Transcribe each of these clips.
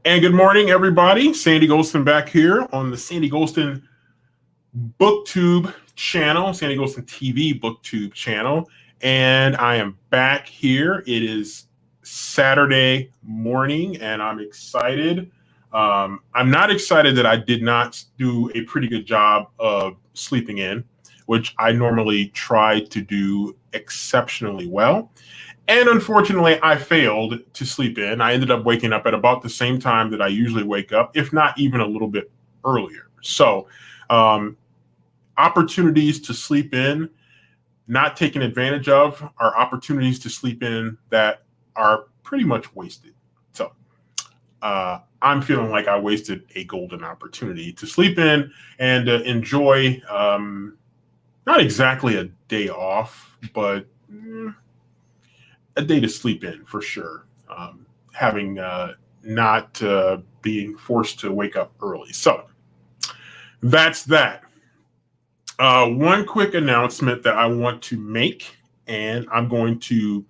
And good morning, everybody. Sandy Golston back here on the Sandy Golston BookTube channel, Sandy Golston TV BookTube channel. And I am back here. It is Saturday morning, and I'm excited. I'm not excited that I did not do a pretty good job of sleeping in, which I normally try to do exceptionally well. And unfortunately, I failed to sleep in. I ended up waking up at about the same time that I usually wake up, if not even a little bit earlier. So opportunities to sleep in, not taken advantage of, are opportunities to sleep in that are pretty much wasted. So I'm feeling like I wasted a golden opportunity to sleep in and enjoy not exactly a day off, but a day to sleep in for sure, having not being forced to wake up early. So that's that. One quick announcement that I want to make, and I'm going to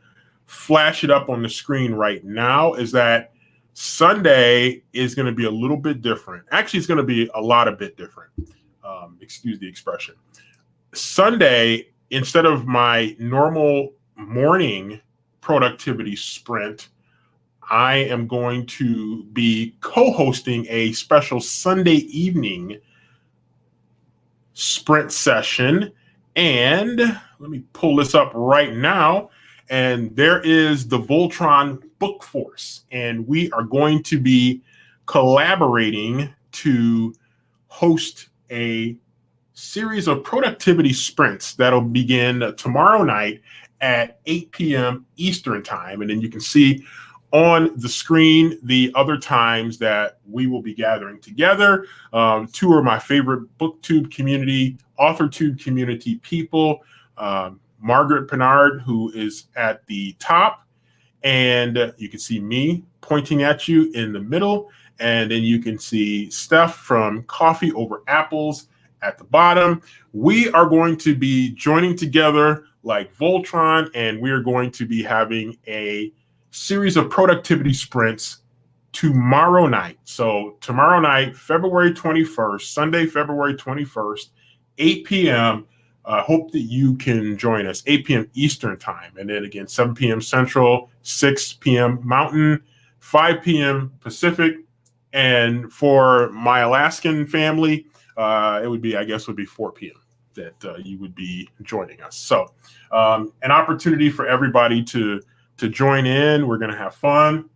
flash it up on the screen right now, is that Sunday is going to be a little bit different. Actually, it's going to be a lot of bit different. Excuse the expression. Sunday, instead of my normal morning productivity sprint, I am going to be co-hosting a special Sunday evening sprint session. And let me pull this up right now. And there is the Voltron Book Force. And we are going to be collaborating to host a series of productivity sprints that'll begin tomorrow night at 8 p.m. Eastern time. And then you can see on the screen the other times that we will be gathering together. Two of my favorite BookTube community, AuthorTube community people, Margaret Pinard, who is at the top, and you can see me pointing at you in the middle. And then you can see Steff from Coffee Over Apples at the bottom. We are going to be joining together like Voltron, and we are going to be having a series of productivity sprints tomorrow night. So tomorrow night, February 21st, Sunday, February 21st, 8 p.m. Hope that you can join us, 8 p.m. Eastern time. And then again, 7 p.m. Central, 6 p.m. Mountain, 5 p.m. Pacific. And for my Alaskan family, it would be, I guess, would be 4 p.m. that you would be joining us. So an opportunity for everybody to join in. We're going to have fun.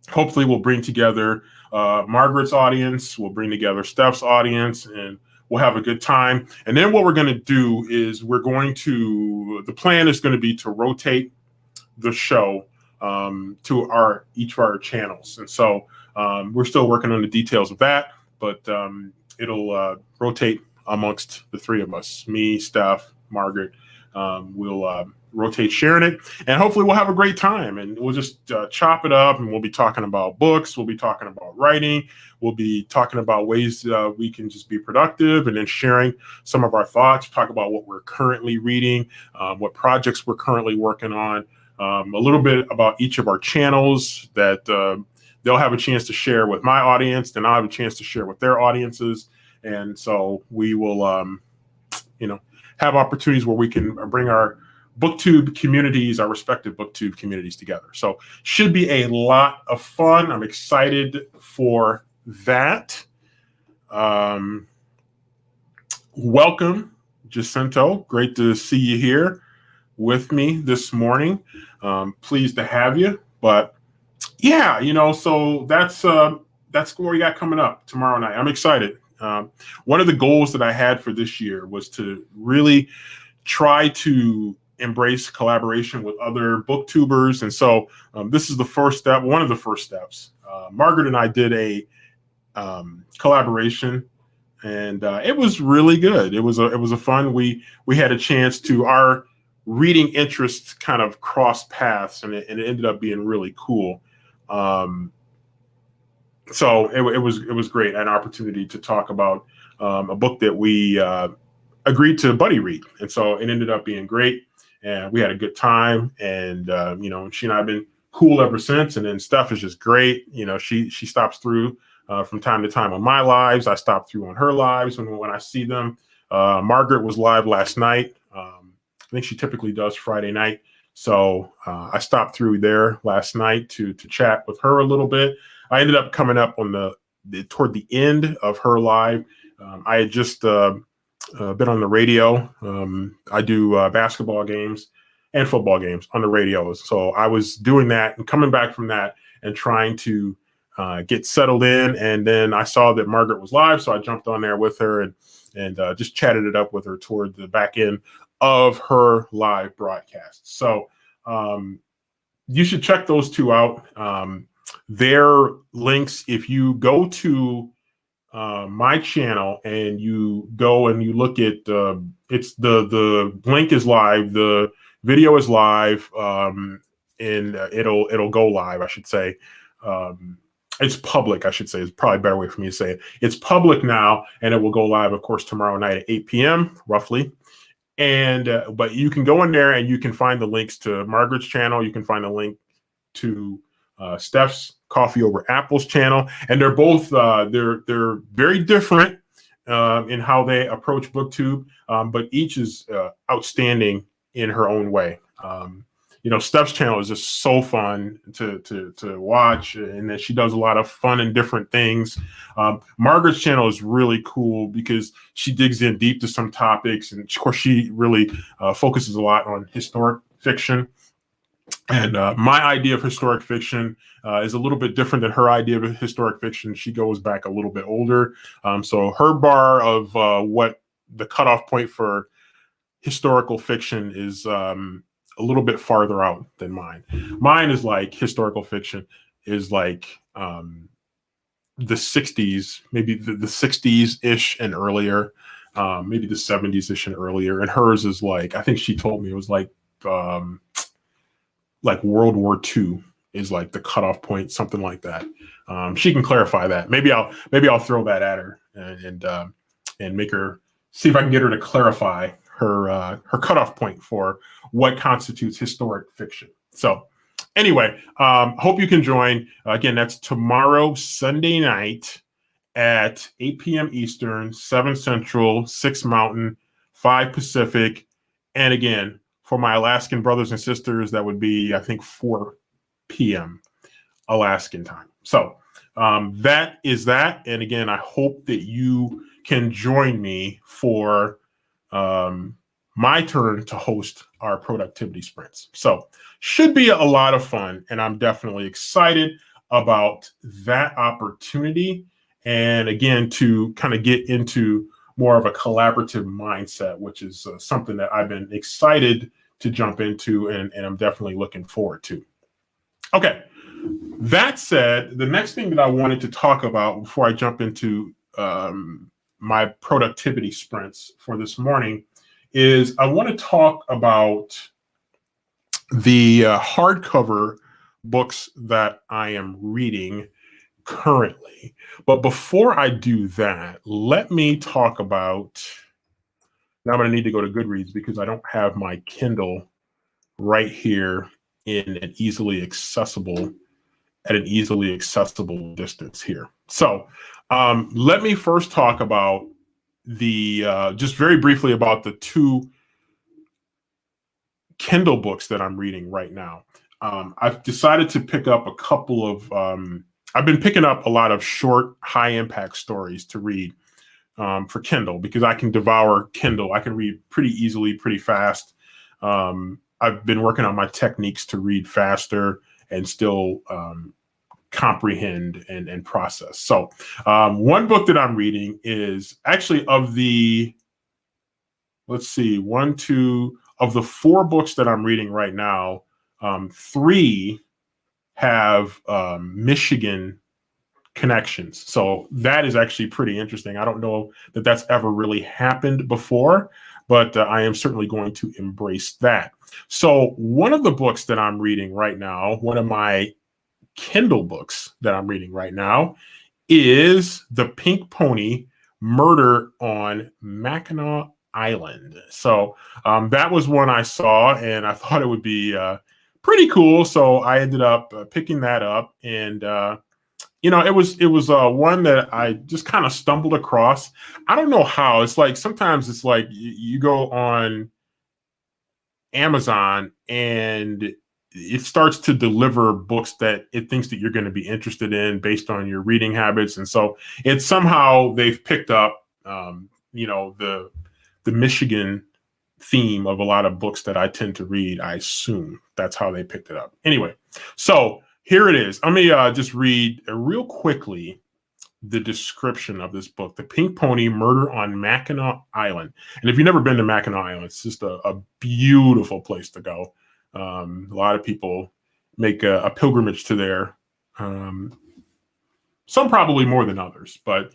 Hopefully we'll bring together Margaret's audience. We'll bring together Steff's audience, and we'll have a good time. And then what we're going to do is the plan is going to be to rotate the show to each of our channels. And so we're still working on the details of that, but it'll rotate amongst the three of us, me, Steff, Margaret. We'll rotate sharing it, and hopefully we'll have a great time, and we'll just chop it up, and we'll be talking about books. We'll be talking about writing. We'll be talking about ways we can just be productive, and then sharing some of our thoughts, talk about what we're currently reading, what projects we're currently working on, a little bit about each of our channels that they'll have a chance to share with my audience, then I'll have a chance to share with their audiences. And so we will, have opportunities where we can bring our BookTube communities, our respective BookTube communities together. So should be a lot of fun. I'm excited for that. Welcome, Jacinto. Great to see you here with me this morning. Pleased to have you. But yeah, so that's what we got coming up tomorrow night. I'm excited. One of the goals that I had for this year was to really try to embrace collaboration with other booktubers. And so this is the first step, one of the first steps. Margaret and I did a collaboration, and it was really good. It was a fun. We had a chance to, our reading interests kind of cross paths, and it ended up being really cool. So it was great, an opportunity to talk about a book that we agreed to buddy read, and so it ended up being great, and we had a good time. And she and I have been cool ever since. And then Steff is just great. You know, she stops through from time to time on my lives. I stop through on her lives when I see them. Margaret was live last night. I think she typically does Friday night. So I stopped through there last night to chat with her a little bit. I ended up coming up on toward the end of her live. I had just been on the radio. I do basketball games and football games on the radio. So I was doing that and coming back from that and trying to get settled in. And then I saw that Margaret was live. So I jumped on there with her and just chatted it up with her toward the back end of her live broadcast. So you should check those two out. Their links, if you go to my channel and you go and you look at it's the link is live, the video is live, and it'll go live, I should say. It's public, I should say. It's probably a better way for me to say it. It's public now, and it will go live, of course, tomorrow night at 8 p.m. roughly. And but you can go in there and you can find the links to Margaret's channel. You can find a link to Steff's Coffee Over Apple's channel, and they're both they're very different in how they approach BookTube, but each is outstanding in her own way. You know, Steff's channel is just so fun to watch, and that she does a lot of fun and different things. Margaret's channel is really cool because she digs in deep to some topics, and of course, she really focuses a lot on historic fiction. And my idea of historic fiction is a little bit different than her idea of historic fiction. She goes back a little bit older. So her bar of what the cutoff point for historical fiction is a little bit farther out than mine. Mine is like historical fiction is like the 60s, maybe the 60s-ish and earlier, maybe the 70s-ish and earlier. And hers is like, I think she told me it was like World War II is like the cutoff point, something like that. She can clarify that. Maybe I'll throw that at her and make her see if I can get her to clarify her cutoff point for what constitutes historic fiction. So anyway, hope you can join. Again, that's tomorrow, Sunday night at 8 p.m. Eastern, 7 Central, 6 Mountain, 5 Pacific. And again, for my Alaskan brothers and sisters, that would be, I think, 4 p.m. Alaskan time. So that is that. And again, I hope that you can join me for my turn to host our productivity sprints. So should be a lot of fun, and I'm definitely excited about that opportunity. And again, to kind of get into more of a collaborative mindset, which is something that I've been excited to jump into, and I'm definitely looking forward to. Okay, that said, the next thing that I wanted to talk about before I jump into my productivity sprints for this morning is I want to talk about the hardcover books that I am reading currently. But before I do that, let me talk about, now I'm going to need to go to Goodreads because I don't have my Kindle right here in an easily accessible, at an easily accessible distance here. So let me first talk about just very briefly about the 2 Kindle books that I'm reading right now. I've decided to pick up a couple of, I've been picking up a lot of short, high impact stories to read for Kindle because I can devour Kindle. I can read pretty easily, pretty fast. I've been working on my techniques to read faster and still comprehend and process. So one book that I'm reading is actually of the, let's see, of the 4 books that I'm reading right now, 3 have Michigan connections. So that is actually pretty interesting. I don't know that that's ever really happened before, but I am certainly going to embrace that. So one of the books that I'm reading right now, one of my Kindle books that I'm reading right now, is The Pink Pony: Murder on Mackinac Island. So that was one I saw, and I thought it would be pretty cool. So I ended up picking that up, and it was one that I just kind of stumbled across. I don't know how. It's like sometimes it's like you go on Amazon and it starts to deliver books that it thinks that you're going to be interested in based on your reading habits, and so it's somehow they've picked up, the Michigan theme of a lot of books that I tend to read. I assume that's how they picked it up. Anyway, so here it is. Let me just read real quickly the description of this book, The Pink Pony: Murder on Mackinac Island. And if you've never been to Mackinac Island, it's just a beautiful place to go. A lot of people make a pilgrimage to there. Some probably more than others, but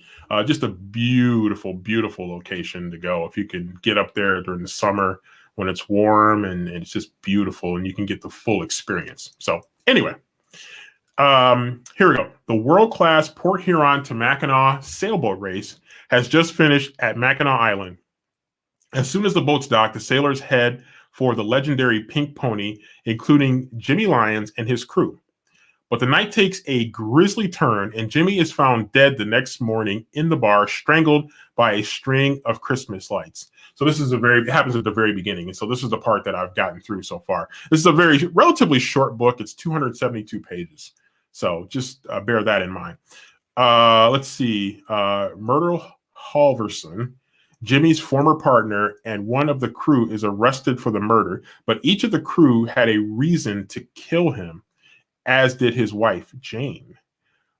just a beautiful, beautiful location to go. If you can get up there during the summer when it's warm and it's just beautiful and you can get the full experience. So anyway, here we go. The world-class Port Huron to Mackinac sailboat race has just finished at Mackinac Island. As soon as the boats dock, the sailors head for the legendary Pink Pony, including Jimmy Lyons and his crew. But the night takes a grisly turn, and Jimmy is found dead the next morning in the bar, strangled by a string of Christmas lights. So this is it happens at the very beginning. And so this is the part that I've gotten through so far. This is a relatively short book. It's 272 pages. So just bear that in mind. Let's see. Myrtle Halverson, Jimmy's former partner and one of the crew, is arrested for the murder, but each of the crew had a reason to kill him, as did his wife, Jane.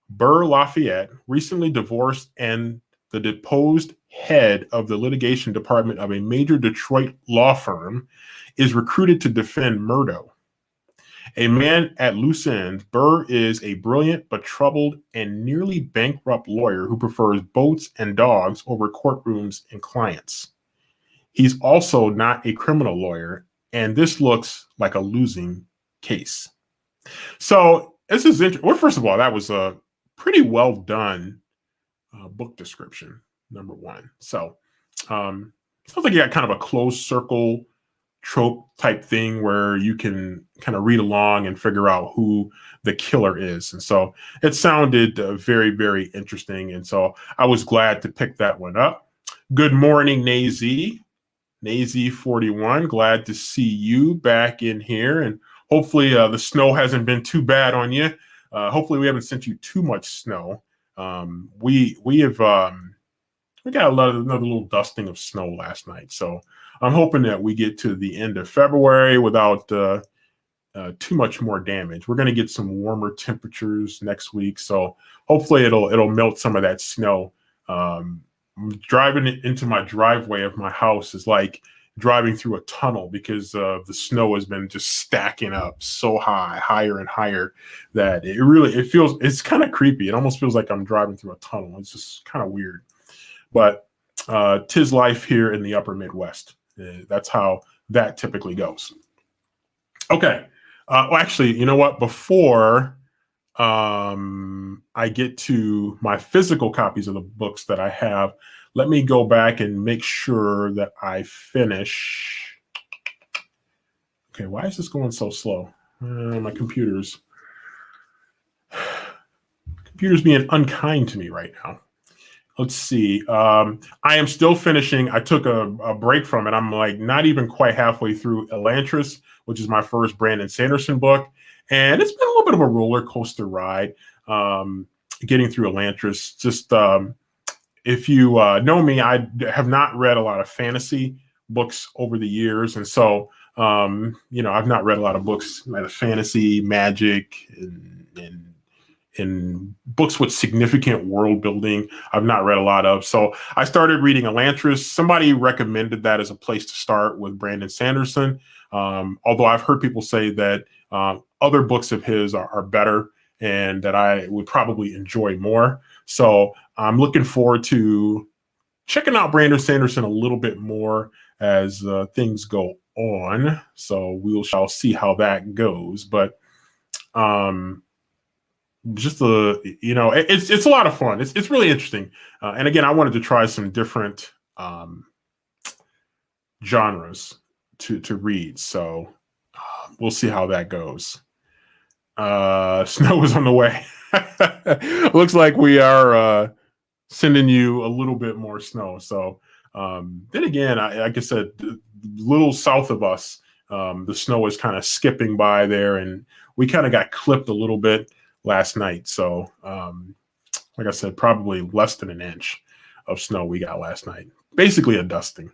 Burr Lafayette, recently divorced and the deposed head of the litigation department of a major Detroit law firm, is recruited to defend Murdo. A man at loose ends, Burr is a brilliant but troubled and nearly bankrupt lawyer who prefers boats and dogs over courtrooms and clients. He's also not a criminal lawyer, and this looks like a losing case. So this is interesting. Well, first of all, that was a pretty well done book description, number one. So sounds like you got kind of a closed circle trope type thing where you can kind of read along and figure out who the killer is. And so it sounded very, very interesting. And so I was glad to pick that one up. Good morning, Nazy. Nazy41, glad to see you back in here. And hopefully the snow hasn't been too bad on you. Hopefully we haven't sent you too much snow. We got another little dusting of snow last night. So I'm hoping that we get to the end of February without too much more damage. We're going to get some warmer temperatures next week. So hopefully it'll melt some of that snow. Driving into my driveway of my house is like driving through a tunnel because the snow has been just stacking up so higher and higher, that it's kind of creepy. It almost feels like I'm driving through a tunnel. It's just kind of weird, but 'tis life here in the upper Midwest. That's how that typically goes. Okay. Well, actually, you know what? Before I get to my physical copies of the books that I have, let me go back and make sure that I finish. Okay, why is this going so slow? My computer's being unkind to me right now. Let's see. I am still finishing. I took a break from it. I'm like not even quite halfway through Elantris, which is my first Brandon Sanderson book. And it's been a little bit of a roller coaster ride getting through Elantris. Just if you know me, I have not read a lot of fantasy books over the years. And so, I've not read a lot of books like fantasy, magic, and books with significant world building. I've not read a lot of. So I started reading Elantris. Somebody recommended that as a place to start with Brandon Sanderson. Although I've heard people say that other books of his are better and that I would probably enjoy more. So I'm looking forward to checking out Brandon Sanderson a little bit more as things go on. So we shall see how that goes. But it's a lot of fun. It's really interesting. And again, I wanted to try some different genres to read. So we'll see how that goes. Snow is on the way. Looks like we are sending you a little bit more snow. So then again, like I said, a little south of us, the snow is kind of skipping by there, and we kind of got clipped a little bit last night. So like I said, probably less than an inch of snow we got last night. Basically a dusting.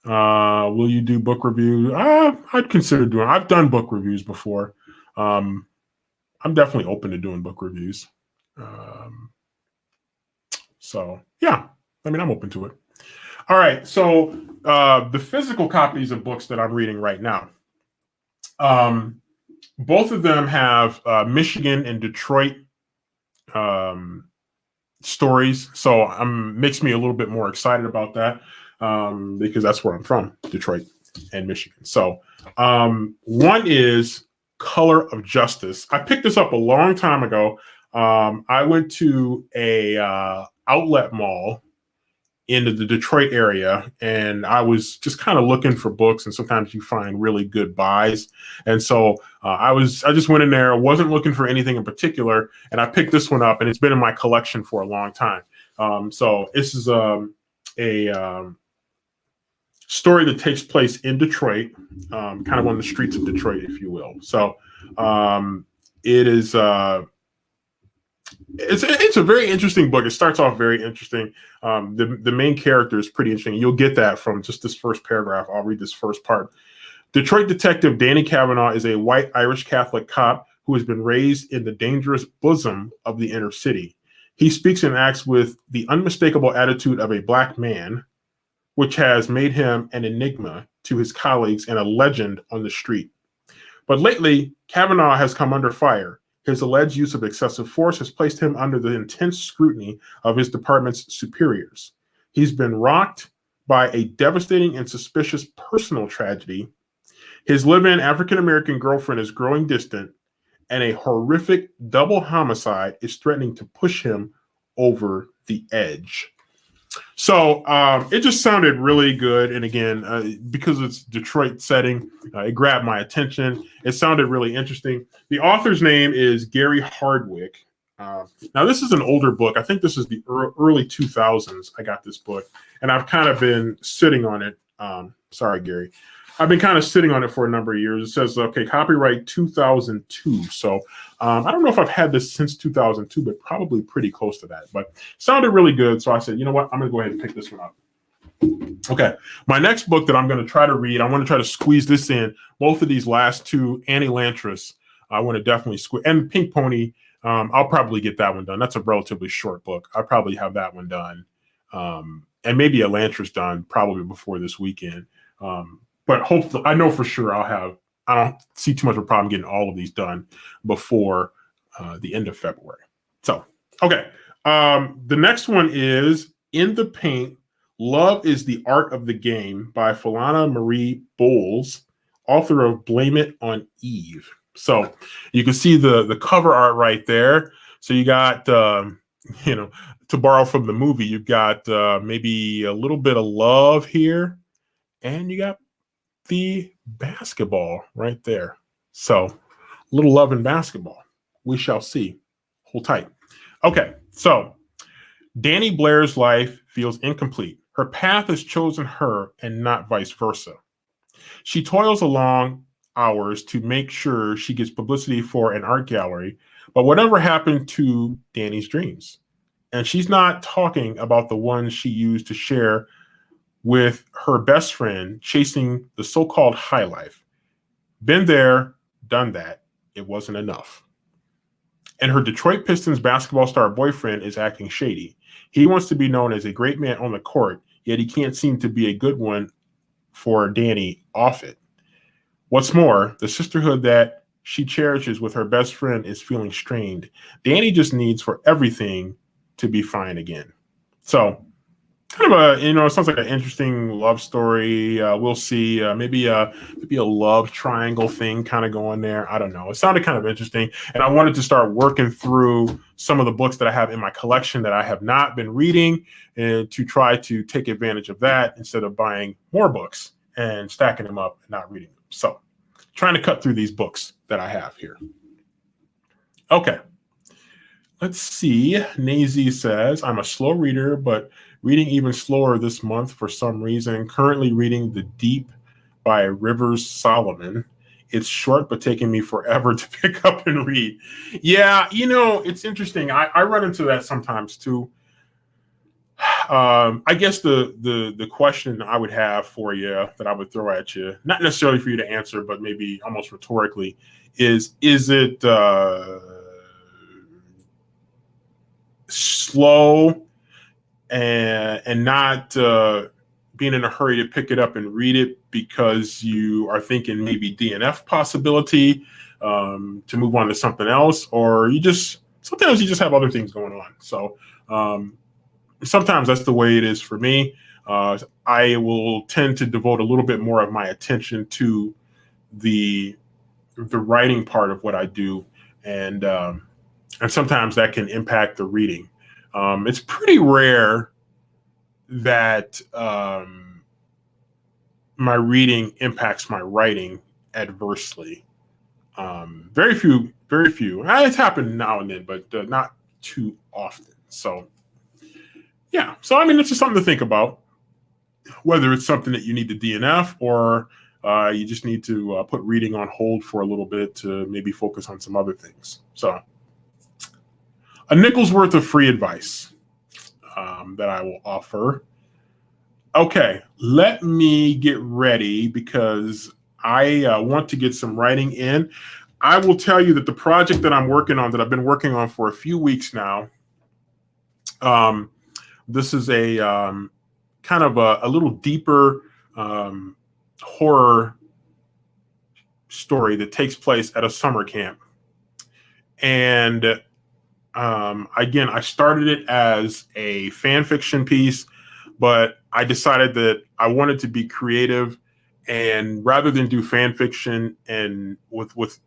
Will you do book reviews? I'd consider doing. I've done book reviews before. I'm definitely open to doing book reviews. So yeah, I mean, I'm open to it. All right. So the physical copies of books that I'm reading right now, both of them have Michigan and Detroit stories. So makes me a little bit more excited about that because that's where I'm from, Detroit and Michigan. So one is Color of Justice. I picked this up a long time ago. I went to a outlet mall in the Detroit area, and I was just kind of looking for books, and sometimes you find really good buys. And so I just went in there, wasn't looking for anything in particular, and I picked this one up, and it's been in my collection for a long time. So this is a story that takes place in Detroit, kind of on the streets of Detroit, if you will. So it is it's a very interesting book. It starts off very interesting. The main character is pretty interesting. You'll get that from just this first paragraph. I'll read this first part. Detroit detective Danny Cavanaugh is a white Irish Catholic cop who has been raised in the dangerous bosom of the inner city. He speaks and acts with the unmistakable attitude of a black man, which has made him an enigma to his colleagues and a legend on the street. But lately, Cavanaugh has come under fire. His alleged use of excessive force has placed him under the intense scrutiny of his department's superiors. He's been rocked by a devastating and suspicious personal tragedy. His live-in African-American girlfriend is growing distant, and a horrific double homicide is threatening to push him over the edge. So it just sounded really good. And again, because it's Detroit setting, it grabbed my attention. It sounded really interesting. The author's name is Gary Hardwick. Now, this is an older book. I think this is the early 2000s. I got this book, and I've kind of been sitting on it. Sorry, Gary. I've been kind of sitting on it for a number of years. It says, okay, copyright 2002. So I don't know if I've had this since 2002, but probably pretty close to that. But it sounded really good. So I said, you know what? I'm going to go ahead and pick this one up. Okay. My next book that I'm going to try to read, I want to try to squeeze this in. Both of these last two, Annie Lantris, I want to definitely squeeze. And Pink Pony, I'll probably get that one done. That's a relatively short book. I'll probably have that one done. And maybe a Lantris done probably before this weekend. But hopefully, I know for sure I don't see too much of a problem getting all of these done before the end of February. So, okay. The next one is In the Paint, Love is the Art of the Game by Philana Marie Bowles, author of Blame It on Eve. So you can see the cover art right there. So you got, to borrow from the movie, you've got maybe a little bit of love here, and you got the basketball right there. So a little love in basketball. We shall see. Hold tight. Okay, so Danny Blair's life feels incomplete. Her path has chosen her and not vice versa. She toils along hours to make sure she gets publicity for an art gallery, but whatever happened to Danny's dreams? And she's not talking about the ones she used to share with her best friend chasing the so-called high life. Been there, done that. It wasn't enough. And her Detroit Pistons basketball star boyfriend is acting shady. He wants to be known as a great man on the court, yet he can't seem to be a good one for Danny off it. What's more, the sisterhood that she cherishes with her best friend is feeling strained. Danny just needs for everything to be fine again. So, kind of it sounds like an interesting love story. We'll see. Maybe a love triangle thing kind of going there. I don't know. It sounded kind of interesting. And I wanted to start working through some of the books that I have in my collection that I have not been reading, and to try to take advantage of that instead of buying more books and stacking them up and not reading them. So trying to cut through these books that I have here. Okay. Let's see. Nazy says, I'm a slow reader, but reading even slower this month for some reason. Currently reading The Deep by Rivers Solomon. It's short, but taking me forever to pick up and read. Yeah, you know, it's interesting. I run into that sometimes too. I guess the question I would have for you that I would throw at you, not necessarily for you to answer, but maybe almost rhetorically, is it slow and not being in a hurry to pick it up and read it because you are thinking maybe DNF possibility to move on to something else, or sometimes you just have other things going on. So sometimes that's the way it is for me. I will tend to devote a little bit more of my attention to the writing part of what I do, and sometimes that can impact the reading. It's pretty rare that my reading impacts my writing adversely. Very few. It's happened now and then, but not too often. So, yeah. So, I mean, it's just something to think about, whether it's something that you need to DNF or you just need to put reading on hold for a little bit to maybe focus on some other things. So, a nickel's worth of free advice that I will offer. Okay, let me get ready because I want to get some writing in. I will tell you that the project that I'm working on, that I've been working on for a few weeks now, this is a kind of a little deeper horror story that takes place at a summer camp. And again, I started it as a fan fiction piece, but I decided that I wanted to be creative, and rather than do fan fiction and with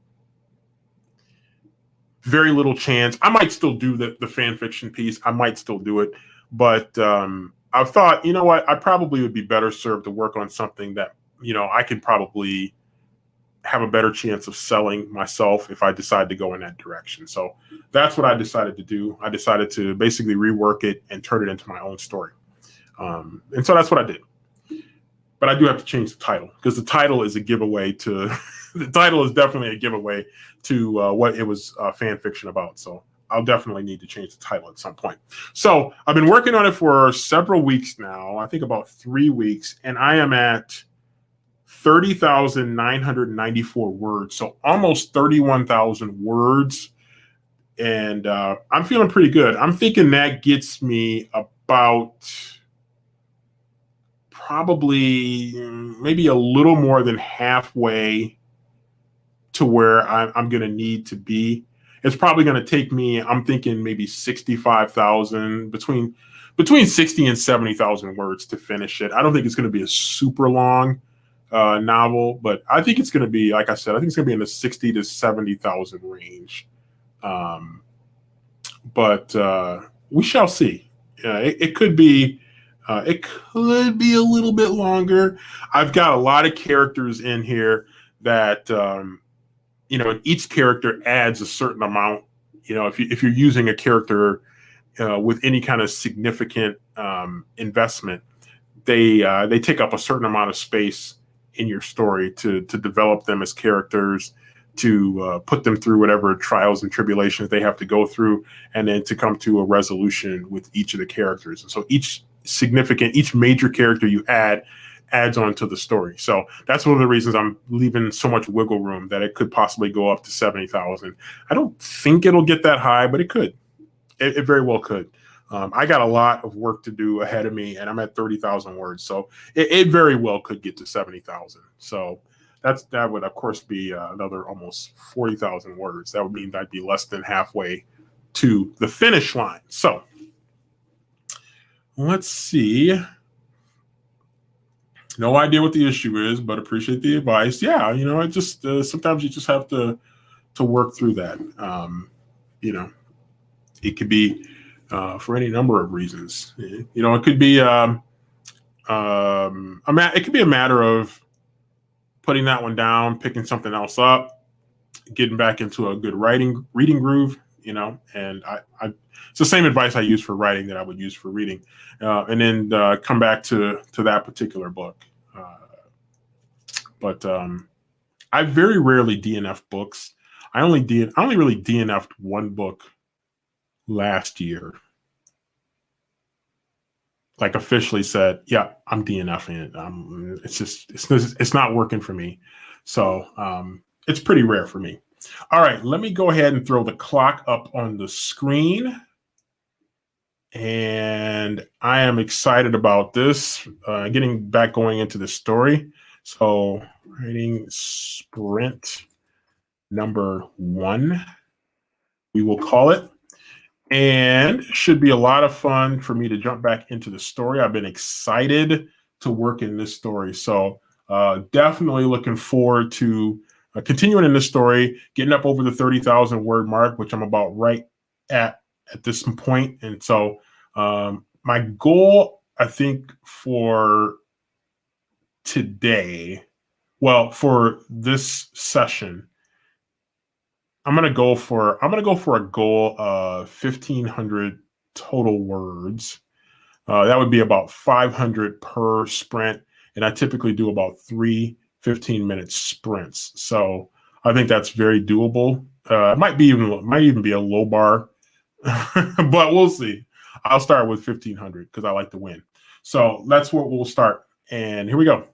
very little chance, I might still do the fan fiction piece. I might still do it, but I've thought, you know what, I probably would be better served to work on something that, you know, I could probably have a better chance of selling myself if I decide to go in that direction. So that's what I decided to do. I decided to basically rework it and turn it into my own story. And so that's what I did. But I do have to change the title because the title is a giveaway to the title is definitely a giveaway to what it was fan fiction about. So I'll definitely need to change the title at some point. So I've been working on it for several weeks now, I think about 3 weeks, and I am at 30,994 words. So almost 31,000 words. And I'm feeling pretty good. I'm thinking that gets me about probably maybe a little more than halfway to where I'm going to need to be. It's probably going to take me, I'm thinking maybe 65,000, between 60 and 70,000 words to finish it. I don't think it's going to be a super long novel, but I think it's going to be, like I said, I think it's going to be in the 60 to 70,000 range. But we shall see. It could be a little bit longer. I've got a lot of characters in here that you know, each character adds a certain amount. You know, if you're using a character with any kind of significant investment, they take up a certain amount of space in your story to develop them as characters, to put them through whatever trials and tribulations they have to go through, and then to come to a resolution with each of the characters. And so each major character you adds on to the story. So that's one of the reasons I'm leaving so much wiggle room, that it could possibly go up to 70,000. I don't think it'll get that high, but it could. It very well could. I got a lot of work to do ahead of me, and I'm at 30,000 words. So it very well could get to 70,000. So that would, of course, be another almost 40,000 words. That would mean I'd be less than halfway to the finish line. So let's see. No idea what the issue is, but appreciate the advice. Yeah, you know, it just sometimes you just have to work through that. You know, it could be for any number of reasons. You know, it could be it could be a matter of putting that one down, picking something else up, getting back into a good reading groove, and I it's the same advice I use for writing that I would use for reading, and then come back to that particular book. But I very rarely DNF books. I only really DNF'd one book last year. Like officially said, yeah, I'm DNFing it. It's not working for me. So it's pretty rare for me. All right, let me go ahead and throw the clock up on the screen. And I am excited about this, getting back going into the story. So writing sprint number 1, we will call it. And should be a lot of fun for me to jump back into the story. I've been excited to work in this story. So definitely looking forward to continuing in this story, getting up over the 30,000 word mark, which I'm about right at this point. And so my goal, I think, for today, well, for this session, I'm gonna go for a goal of 1,500 total words. That would be about 500 per sprint, and I typically do about 3 15-minute sprints. So I think that's very doable. It might even be a low bar, but we'll see. I'll start with 1,500 because I like to win. So that's where we'll start. And here we go.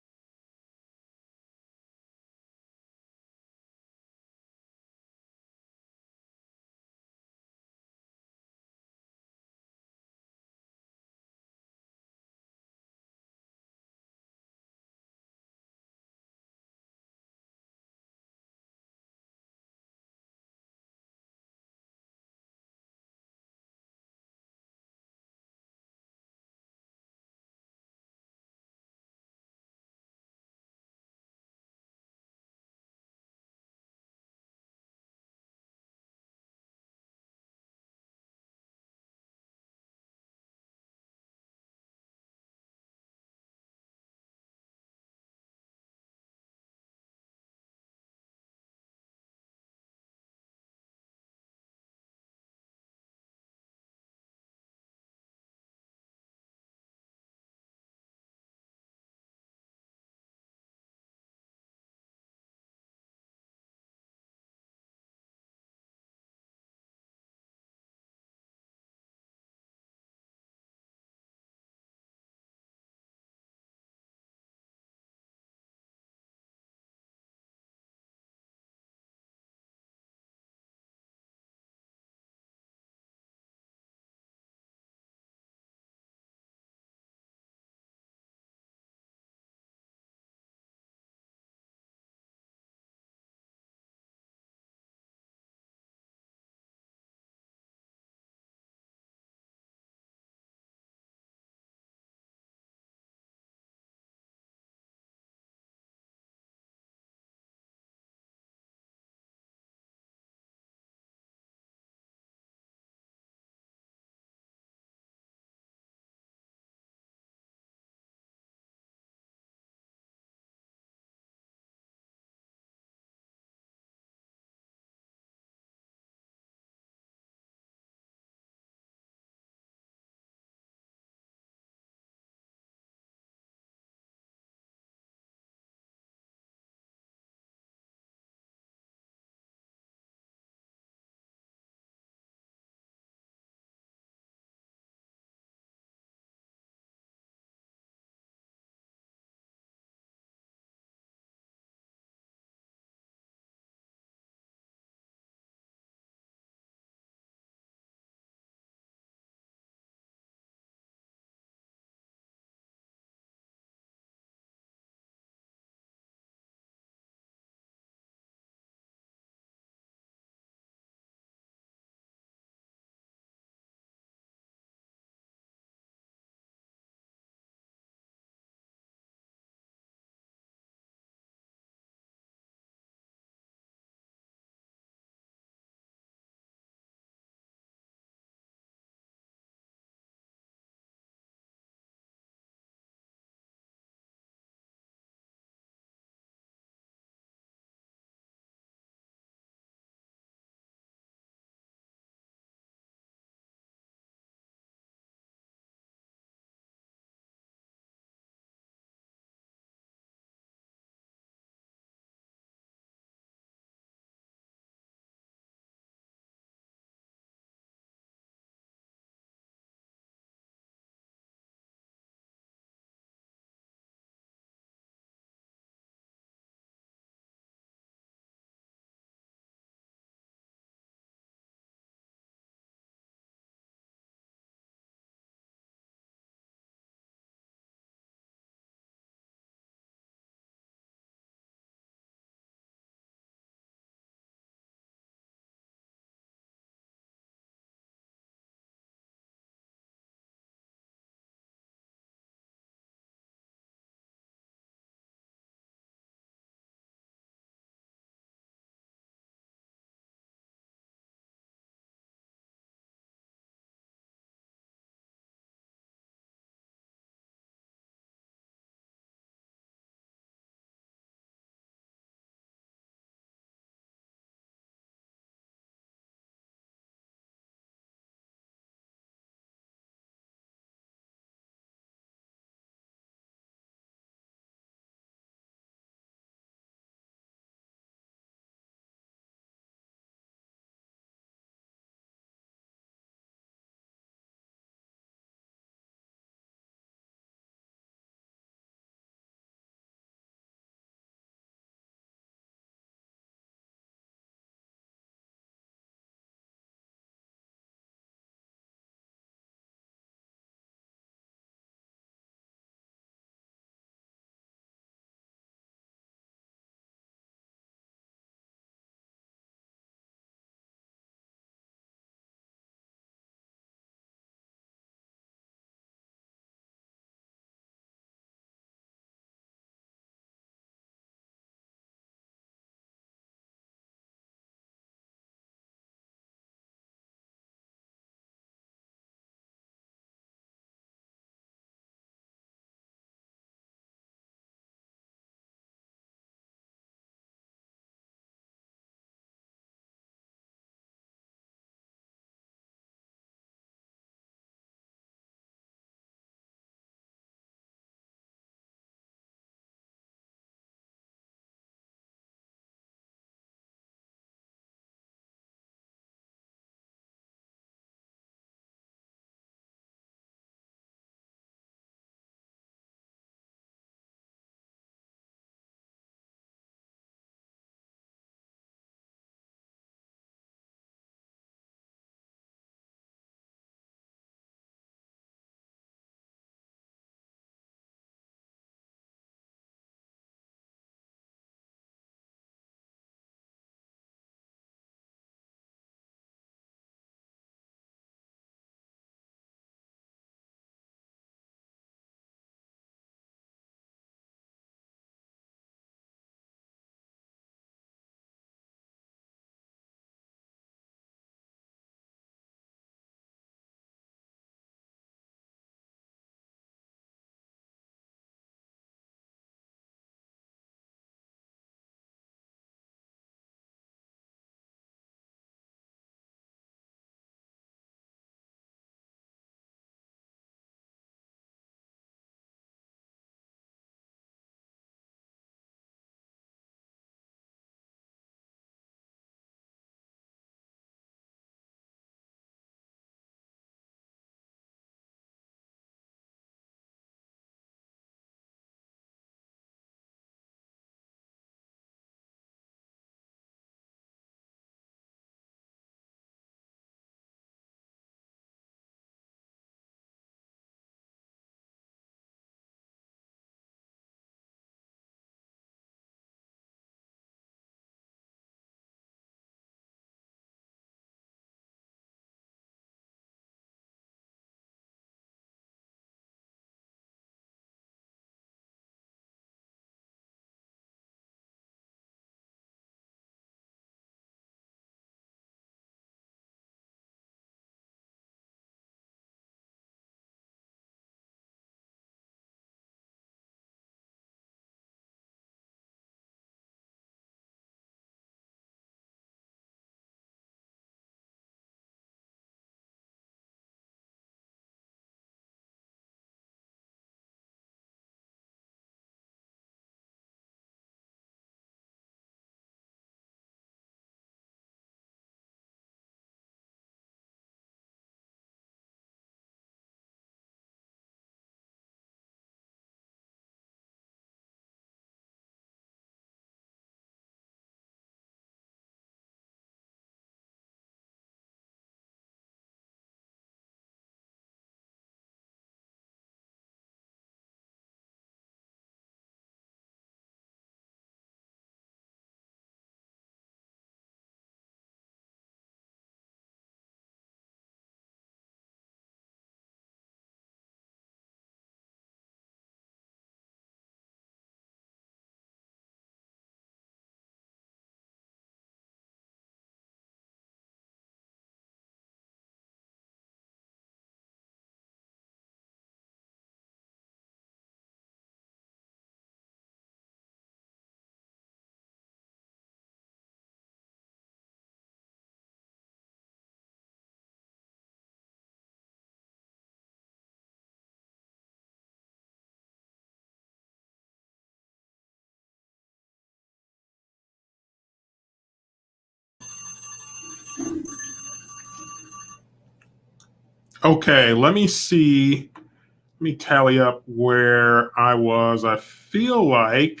Okay, let me see. Let me tally up where I was. I feel like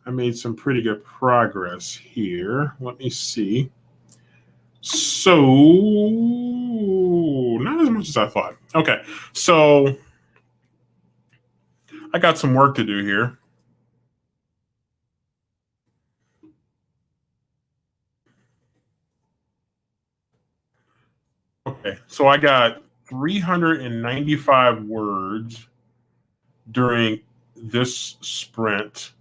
I made some pretty good progress here. Let me see. So, not as much as I thought. Okay, so I got some work to do here. Okay, so I got 395 words during this sprint,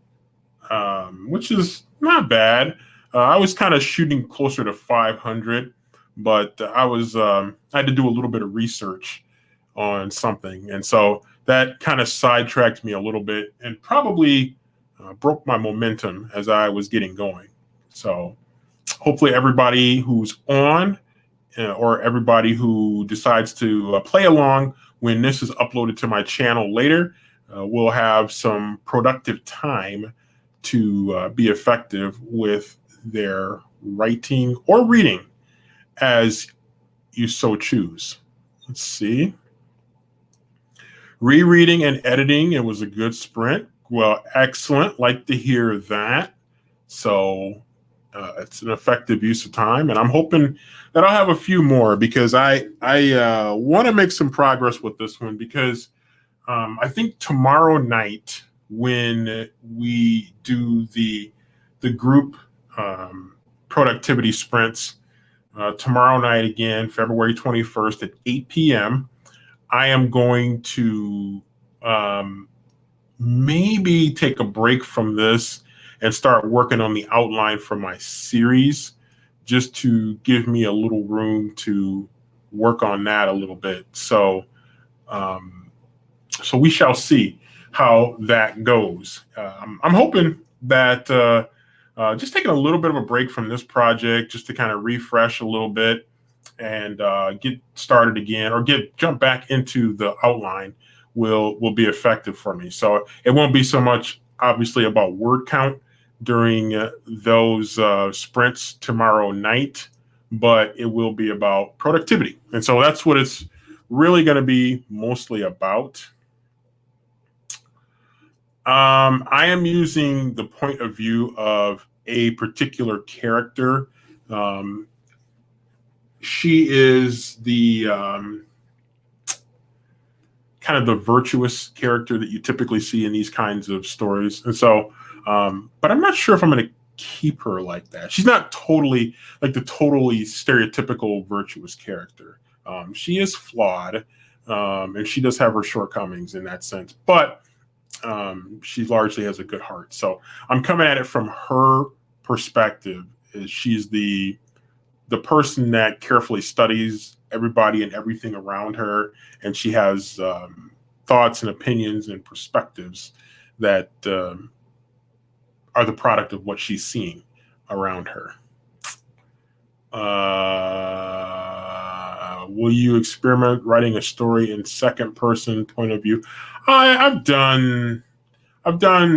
which is not bad. I was kind of shooting closer to 500, but I had to do a little bit of research on something, and so that kind of sidetracked me a little bit and probably broke my momentum as I was getting going. So hopefully everybody who's on or everybody who decides to play along when this is uploaded to my channel later will have some productive time to be effective with their writing or reading as you so choose. Let's see. Rereading and editing, it was a good sprint. Well, excellent. Like to hear that. So it's an effective use of time, and I'm hoping that I'll have a few more because I want to make some progress with this one because I think tomorrow night when we do the group productivity sprints, tomorrow night again, February 21st at 8 p.m., I am going to maybe take a break from this and start working on the outline for my series just to give me a little room to work on that a little bit. So we shall see how that goes. I'm hoping that just taking a little bit of a break from this project just to kind of refresh a little bit and get started again or jump back into the outline will be effective for me. So it won't be so much obviously about word count during those sprints tomorrow night, but it will be about productivity. And so that's what it's really going to be mostly about. I am using the point of view of a particular character. She is the kind of the virtuous character that you typically see in these kinds of stories. And so, but I'm not sure if I'm going to keep her like that. She's not totally like the totally stereotypical virtuous character. She is flawed, and she does have her shortcomings in that sense, but she largely has a good heart. So I'm coming at it from her perspective. Is she's the person that carefully studies everybody and everything around her, and she has thoughts and opinions and perspectives that are the product of what she's seeing around her. Will you experiment writing a story in second person point of view? I've done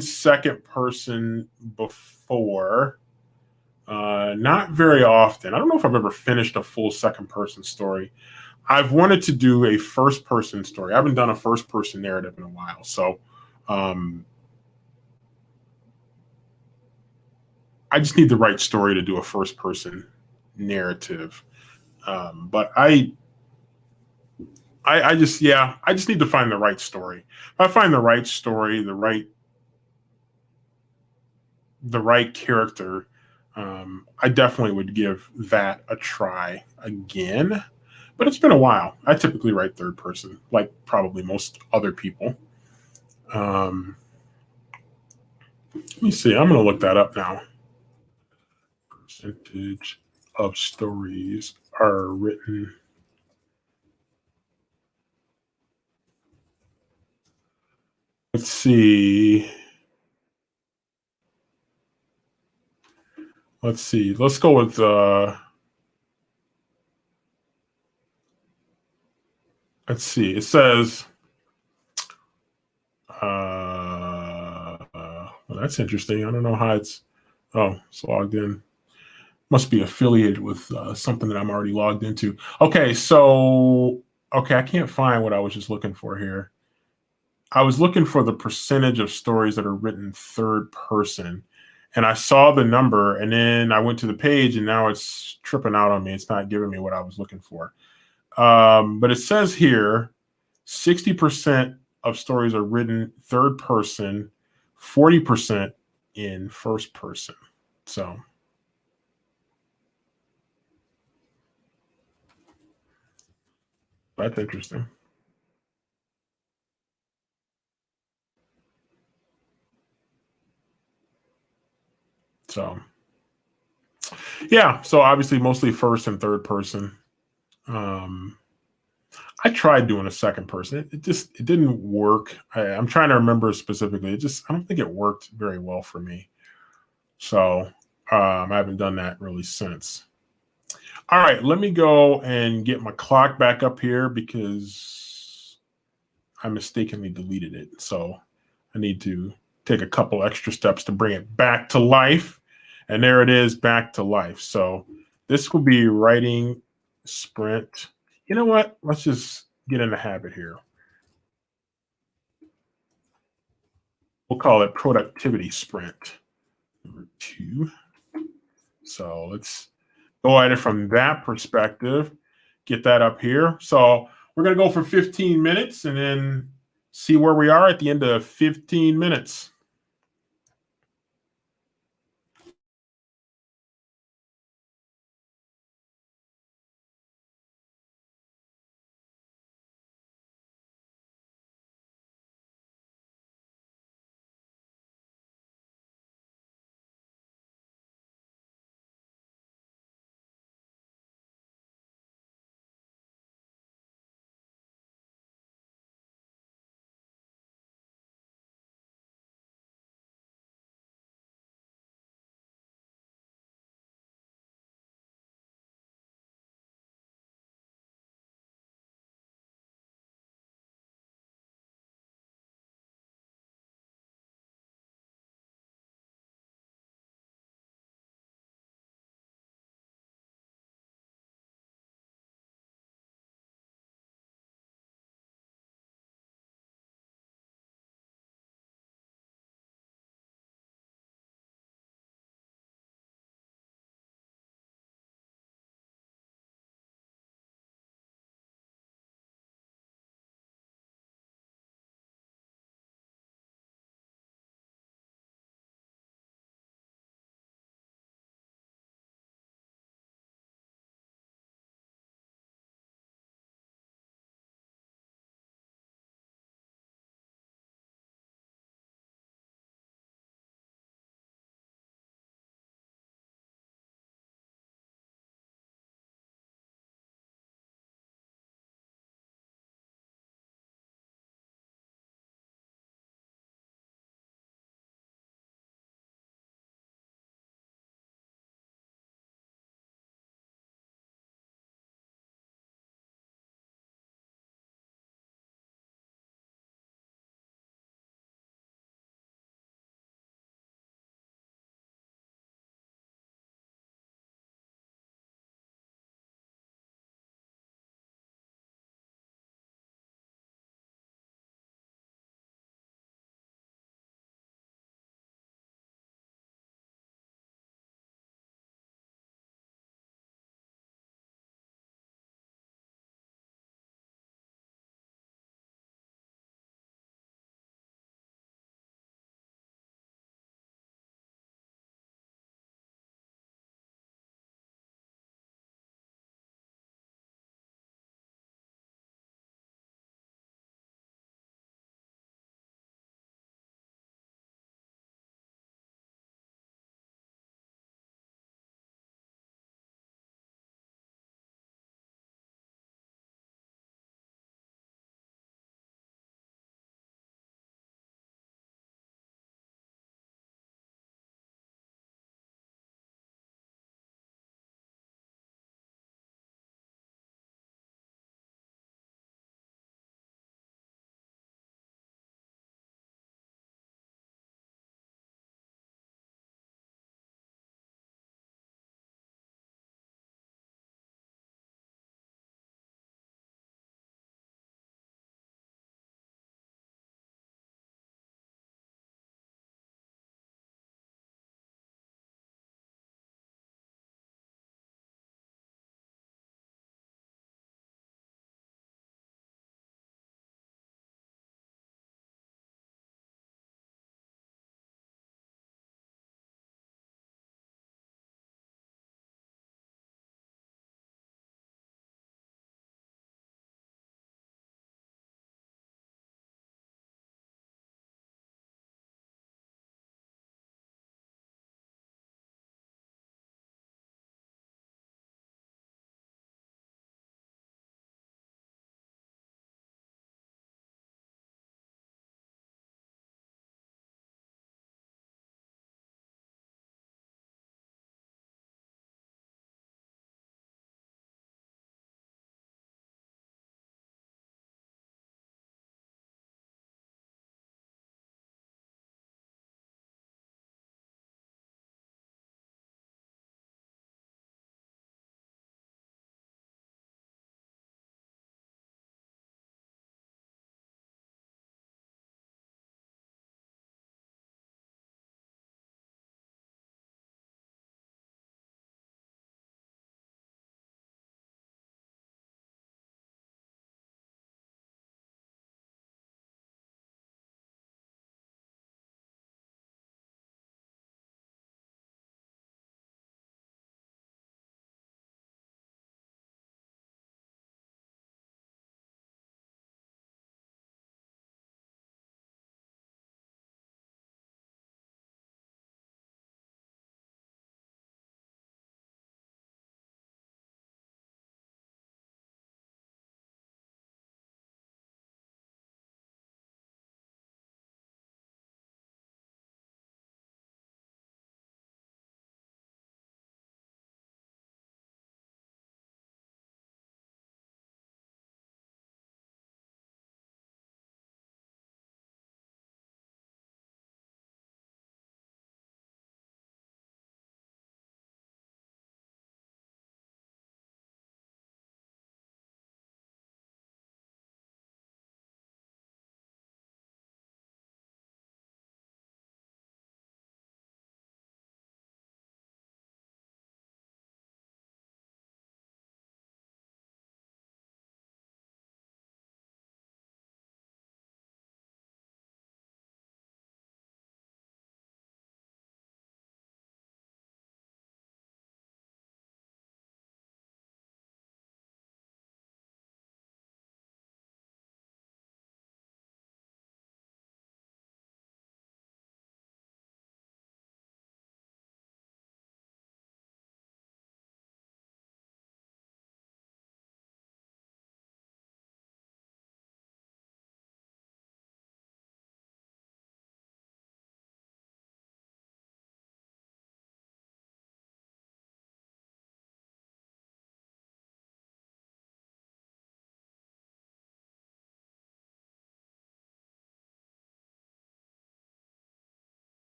second person before. Not very often. I don't know if I've ever finished a full second person story. I've wanted to do a first person story. I haven't done a first person narrative in a while. So I just need the right story to do a first person narrative. But I just need to find the right story. If I find the right story, the right character, I definitely would give that a try again. But it's been a while. I typically write third person, like probably most other people. Let me see. I'm going to look that up now. Percentage of stories are written. Let's see. Let's go with let's see. It says well, that's interesting. I don't know how it's logged in. Must be affiliated with something that I'm already logged into. Okay, so Okay, I can't find what I was just looking for here. I was looking for the percentage of stories that are written third person, and I saw the number, and then I went to the page, and now it's tripping out on me. It's not giving me what I was looking for. But it says here 60% of stories are written third person, 40% in first person. So that's interesting. So yeah, so obviously mostly first and third person. Um, I tried doing a second person. It didn't work. I'm trying to remember specifically. It just I don't think it worked very well for me. So I haven't done that really since. All right, let me go and get my clock back up here because I mistakenly deleted it. So I need to take a couple extra steps to bring it back to life. And there it is, back to life. So this will be writing sprint. You know what? Let's just get in the habit here. We'll call it productivity sprint number 2. So let's go at it from that perspective. Get that up here. So we're going to go for 15 minutes and then see where we are at the end of 15 minutes.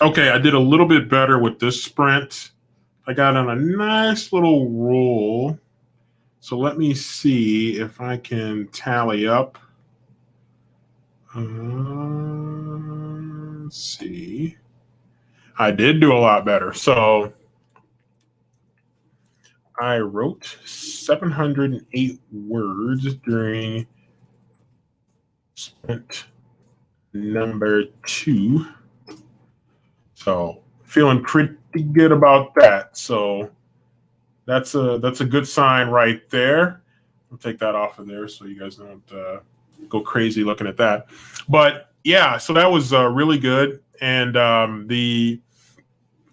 Okay, I did a little bit better with this sprint. I got on a nice little roll. So let me see if I can tally up. Let's see. I did do a lot better. So I wrote 708 words during sprint number 2. So feeling pretty good about that. So that's a good sign right there. I'll take that off of there so you guys don't go crazy looking at that. But yeah, so that was really good. And the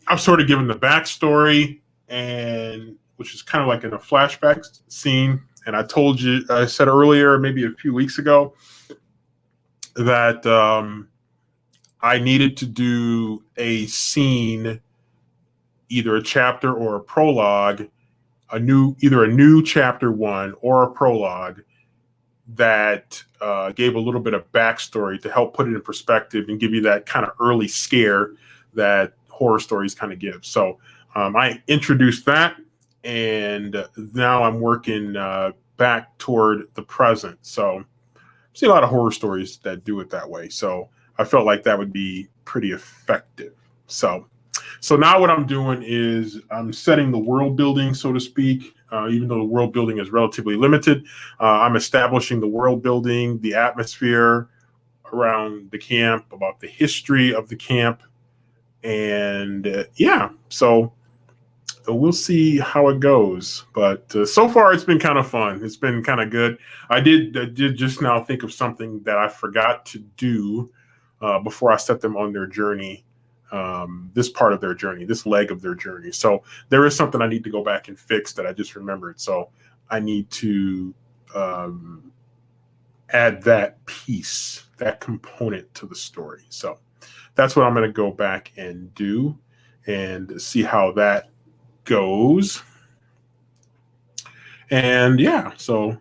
I've sort of given the backstory, and which is kind of like in a flashback scene. And I said earlier, maybe a few weeks ago, that I needed to do a scene, either a chapter or a prologue, either a new chapter 1 or a prologue that gave a little bit of backstory to help put it in perspective and give you that kind of early scare that horror stories kind of give. So I introduced that, and now I'm working back toward the present. So I see a lot of horror stories that do it that way. So I felt like that would be pretty effective. So now what I'm doing is I'm setting the world building, so to speak. Even though the world building is relatively limited, I'm establishing the world building, the atmosphere around the camp, about the history of the camp, and yeah. So we'll see how it goes. But so far, it's been kind of fun. It's been kind of good. I did just now think of something that I forgot to do before I set them on their journey, this part of their journey, this leg of their journey. So there is something I need to go back and fix that I just remembered. So I need to um, add that piece, that component to the story. So that's what I'm going to go back and do and see how that goes. And yeah, so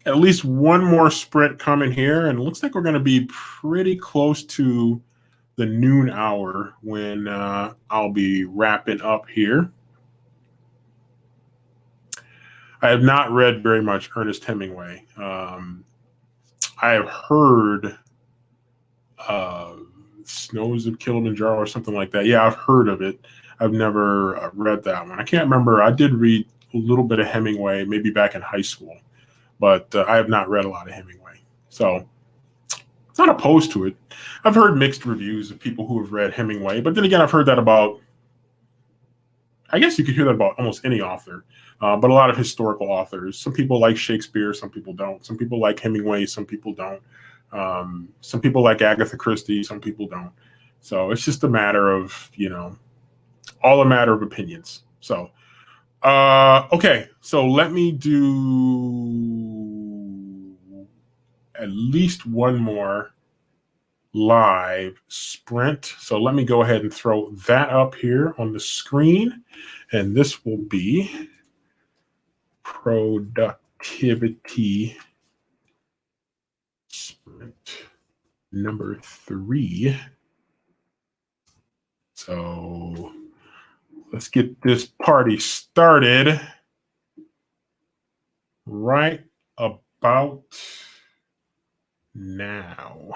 at least one more sprint coming here. And it looks like we're going to be pretty close to the noon hour when I'll be wrapping up here. I have not read very much Ernest Hemingway. I have heard Snows of Kilimanjaro or something like that. Yeah, I've heard of it. I've never read that one. I can't remember. I did read a little bit of Hemingway, maybe back in high school, but I have not read a lot of Hemingway. So not opposed to it. I've heard mixed reviews of people who have read Hemingway, but then again, I've heard that about, I guess you could hear that about almost any author, but a lot of historical authors. Some people like Shakespeare, some people don't. Some people like Hemingway, some people don't. Some people like Agatha Christie, some people don't. So it's just a matter of, all a matter of opinions. So, okay. So let me do at least one more live sprint. So let me go ahead and throw that up here on the screen. And this will be productivity sprint number 3. So let's get this party started right about now.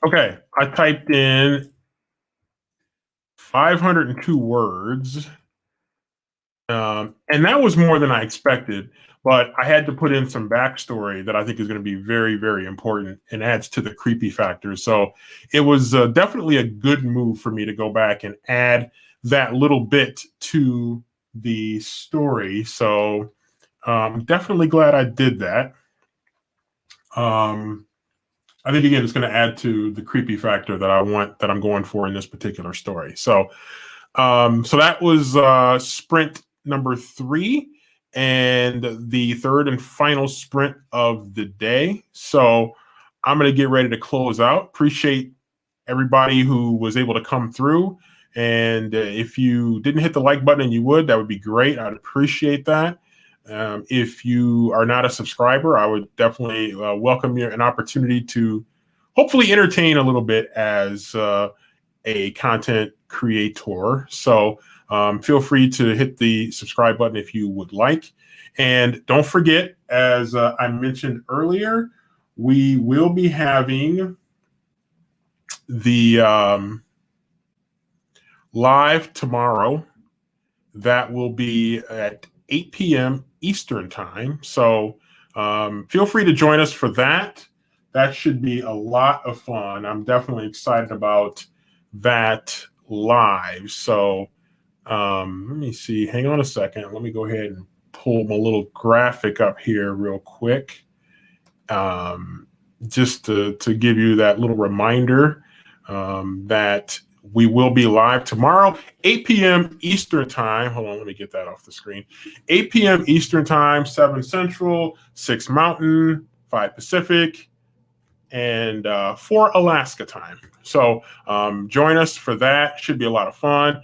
Okay, I typed in 502 words, and that was more than I expected. But I had to put in some backstory that I think is going to be very, very important and adds to the creepy factor. So it was definitely a good move for me to go back and add that little bit to the story. So definitely glad I did that. I think again, it's going to add to the creepy factor that I'm going for in this particular story. So, so that was sprint number 3 and the third and final sprint of the day. So I'm going to get ready to close out. Appreciate everybody who was able to come through. And if you didn't hit the like button and you would, that would be great. I'd appreciate that. If you are not a subscriber, I would definitely welcome you an opportunity to hopefully entertain a little bit as a content creator. So feel free to hit the subscribe button if you would like. And don't forget, as I mentioned earlier, we will be having the live tomorrow. That will be at 8 p.m. Eastern time. So feel free to join us for that. That should be a lot of fun. I'm definitely excited about that live. So let me see. Hang on a second. Let me go ahead and pull my little graphic up here real quick. Just to give you that little reminder that we will be live tomorrow, 8 p.m. Eastern time. Hold on, let me get that off the screen. 8 p.m. Eastern time, 7 Central, 6 Mountain, 5 Pacific, and 4 Alaska time. So join us for that. Should be a lot of fun.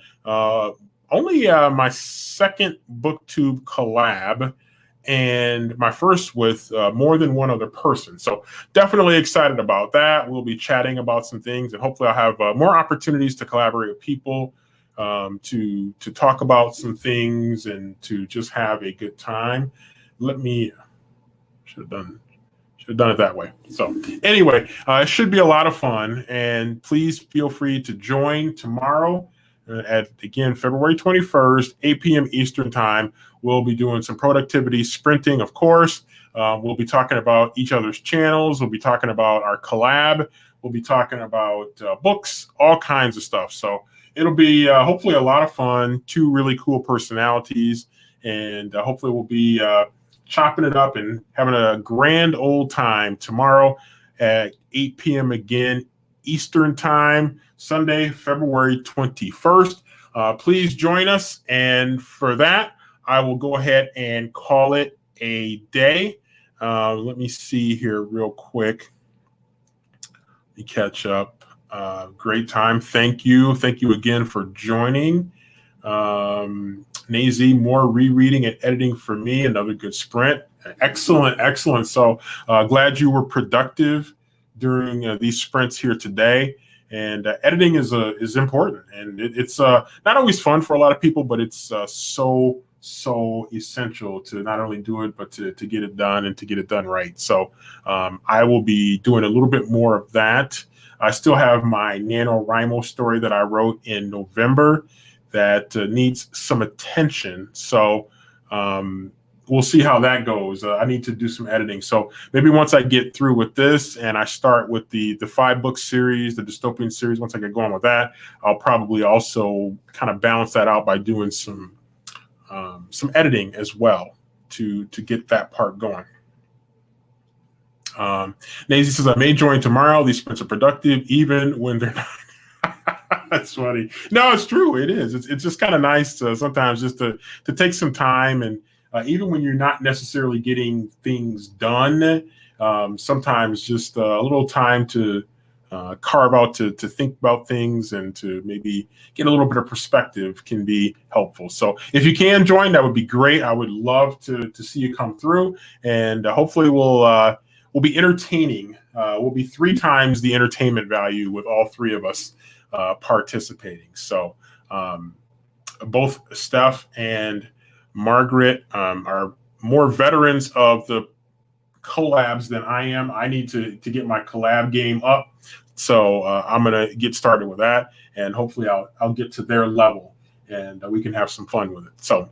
Only my second BookTube collab, and my first with more than one other person. So definitely excited about that. We'll be chatting about some things, and hopefully I'll have more opportunities to collaborate with people, to talk about some things and to just have a good time. Should have done it that way. So anyway, it should be a lot of fun, and please feel free to join tomorrow at, again, February 21st, 8 p.m. Eastern time. We'll be doing some productivity sprinting, of course. We'll be talking about each other's channels. We'll be talking about our collab. We'll be talking about books, all kinds of stuff. So it'll be hopefully a lot of fun, 2 really cool personalities, and hopefully we'll be chopping it up and having a grand old time tomorrow at 8 p.m. again, Eastern time, Sunday, February 21st. Please join us. And for that, I will go ahead and call it a day. Let me see here real quick. Let me catch up. Great time. Thank you. Thank you again for joining. Nazy, more rereading and editing for me. Another good sprint. Excellent, excellent. So glad you were productive during these sprints here today. And editing is important, and it's not always fun for a lot of people, but it's so essential to not only do it, but to get it done and to get it done right. So I will be doing a little bit more of that. I still have my NaNoWriMo story that I wrote in November that needs some attention. So we'll see how that goes. I need to do some editing. So maybe once I get through with this and I start with the 5-book series, the dystopian series, once I get going with that, I'll probably also kind of balance that out by doing some editing as well to get that part going. Nazy says, I may join tomorrow. These sprints are productive even when they're not. That's funny. No, it's true. It is. It's just kind of nice to sometimes just to take some time, and even when you're not necessarily getting things done, sometimes just a little time to carve out to think about things and to maybe get a little bit of perspective can be helpful. So if you can join, that would be great. I would love to see you come through, and hopefully we'll be entertaining. We'll be 3 times the entertainment value with all 3 of us participating. So both Steff and Margaret are more veterans of the collabs than I am. I need to get my collab game up So I'm going to get started with that, and hopefully I'll get to their level, and we can have some fun with it. So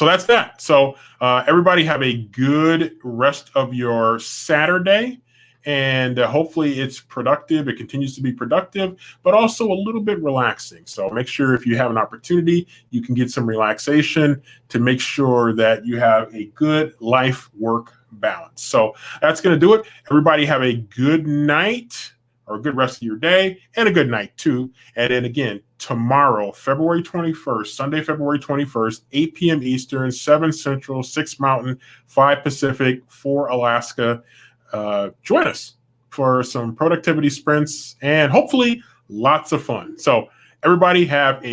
that's that. So everybody have a good rest of your Saturday, and hopefully it's productive. It continues to be productive, but also a little bit relaxing. So make sure if you have an opportunity, you can get some relaxation to make sure that you have a good life-work balance. So that's going to do it. Everybody have a good night, or a good rest of your day, and a good night too. And then again, tomorrow, February 21st, Sunday, February 21st, 8 p.m. Eastern, 7 Central, 6 Mountain, 5 Pacific, 4 Alaska. Join us for some productivity sprints and hopefully lots of fun. So everybody have a